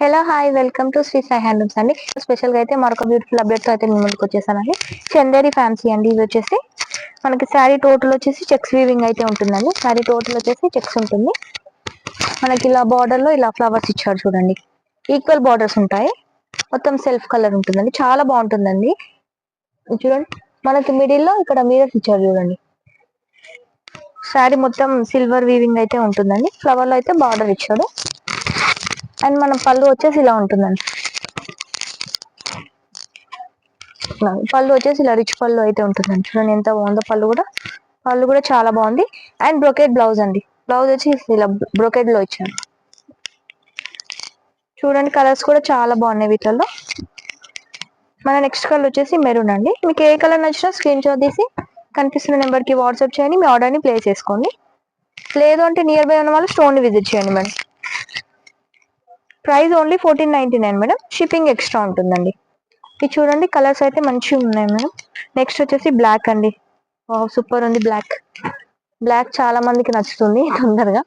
Hello hi welcome to Sri Sai handlooms అండి. Special గా అయితే మరొక బ్యూటిఫుల్ అప్డేట్ తో అయితే మీ ముందుకు వచ్చేసానండి. చందేరి ఫ్యాన్సీ అండి. ఇది వచ్చేసి మనకి శారీ టోటల్ వచ్చేసి చెక్స్ వీవింగ్ అయితే ఉంటుందండి. శారీ టోటల్ వచ్చేసి చెక్స్ ఉంటుంది. మనకి ఇలా బార్డర్ లో ఇలా ఫ్లవర్స్ ఇచ్చారు చూడండి. ఈక్వల్ బార్డర్స్ ఉంటాయి. మొత్తం సెల్ఫ్ కలర్ ఉంటుందండి. చాలా బాగుంటుందండి. చూడండి మనకి మిడిల్ లో ఇక్కడ మిరర్స్ ఇచ్చారు చూడండి. శారీ మొత్తం సిల్వర్ వీవింగ్ అయితే ఉంటుందండి. ఫ్లవర్ లో అయితే బార్డర్ ఇచ్చాడు. అండ్ మన పళ్ళు వచ్చేసి ఇలా ఉంటుందండి. పళ్ళు వచ్చేసి ఇలా రిచ్ పళ్ళు అయితే ఉంటుందండి. చూడండి ఎంత బాగుందో పళ్ళు కూడా చాలా బాగుంది. అండ్ బ్రొకెట్ బ్లౌజ్ అండి. బ్లౌజ్ వచ్చి ఇలా బ్రొకెట్ లో ఇచ్చాను. చూడండి కలర్స్ కూడా చాలా బాగున్నాయి వీటిల్లో. మన నెక్స్ట్ కలర్ వచ్చేసి మెరూన్ అండి. మీకు ఏ కలర్ నచ్చినా స్క్రీన్ షాట్ తీసి కనిపిస్తున్న నెంబర్ కి వాట్సాప్ చేయండి. మీ ఆర్డర్ ని ప్లేస్ చేసుకోండి. లేదు అంటే నియర్ బై ఉన్న వాళ్ళు స్టోర్ ని విజిట్ చేయండి madam. Price only 1499 madam. Shipping extra ఉంటుందండి. ఇది చూడండి కలర్స్ అయితే మంచిగా ఉన్నాయి మేడం. నెక్స్ట్ వచ్చేసి బ్లాక్ అండి. సూపర్ ఉంది బ్లాక్ చాలా మందికి నచ్చుతుంది తొందరగా.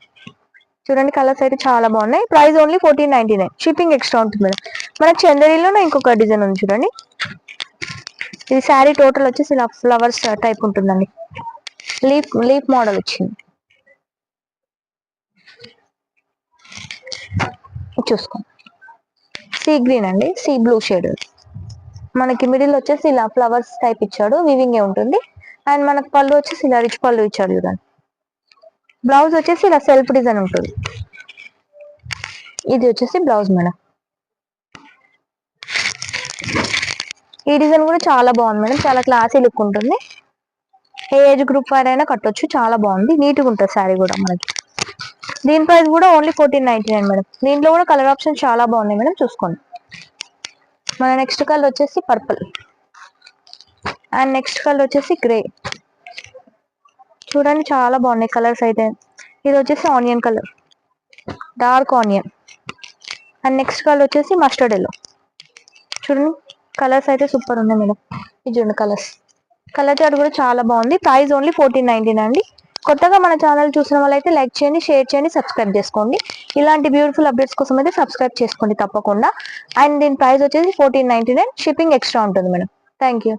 చూడండి కలర్స్ అయితే చాలా బాగున్నాయి. Price only 1499. షిప్పింగ్ ఎక్స్ట్రా ఉంటుంది మేడం. మనకి చందేరిలోనే ఇంకొక డిజైన్ ఉంది చూడండి. ఇది శారీ టోటల్ వచ్చేసి ఇలా ఫ్లవర్స్ టైప్ ఉంటుందండి. లీఫ్ మోడల్ వచ్చింది. చూసుకోండి సీ గ్రీన్ అండి. Sea blue shade. మనకి మిడిల్ వచ్చేసి ఇలా ఫ్లవర్స్ టైప్ ఇచ్చాడు. వీవింగ్ ఏ ఉంటుంది. అండ్ మనకు పళ్ళు వచ్చేసి ఇలా రిచ్ పళ్ళు ఇచ్చాడు చూడండి. బ్లౌజ్ వచ్చేసి ఇలా సెల్ఫ్ డిజైన్ ఉంటుంది. ఇది వచ్చేసి బ్లౌజ్ మేడం. ఈ డిజైన్ కూడా చాలా బాగుంది మేడం. చాలా క్లాసీ లుక్ ఉంటుంది. ఏ ఏజ్ గ్రూప్ వారైనా కట్టొచ్చు. చాలా బాగుంది. నీట్గా ఉంటుంది శారీ కూడా మనకి. దీని ప్రైస్ కూడా ఓన్లీ 1499 మేడం. దీంట్లో కూడా కలర్ ఆప్షన్ చాలా బాగున్నాయి మేడం. చూసుకోండి. మన నెక్స్ట్ కలర్ వచ్చేసి పర్పుల్. అండ్ నెక్స్ట్ కలర్ వచ్చేసి గ్రే. చూడండి చాలా బాగున్నాయి కలర్స్ అయితే. ఇది వచ్చేసి onion colour, dark onion. And next colour వచ్చేసి మస్టర్డ్ ఎల్లో. చూడండి కలర్స్ అయితే సూపర్ ఉన్నాయి మేడం. ఇది చూడండి కలర్ చార్ట్ కూడా చాలా బాగుంది. ప్రైస్ ఓన్లీ 1499 అండి. కొత్తగా మన ఛానల్ చూసిన వాళ్ళైతే లైక్ చేయండి, షేర్ చేయండి, సబ్స్క్రైబ్ చేసుకోండి. ఇలాంటి బ్యూటిఫుల్ అప్డేట్స్ కోసం అయితే సబ్స్క్రైబ్ చేసుకోండి తప్పకుండా. అండ్ దీని ప్రైస్ వచ్చేసి 1499. షిప్పింగ్ ఎక్స్ట్రా ఉంటుంది మేడం. Thank you.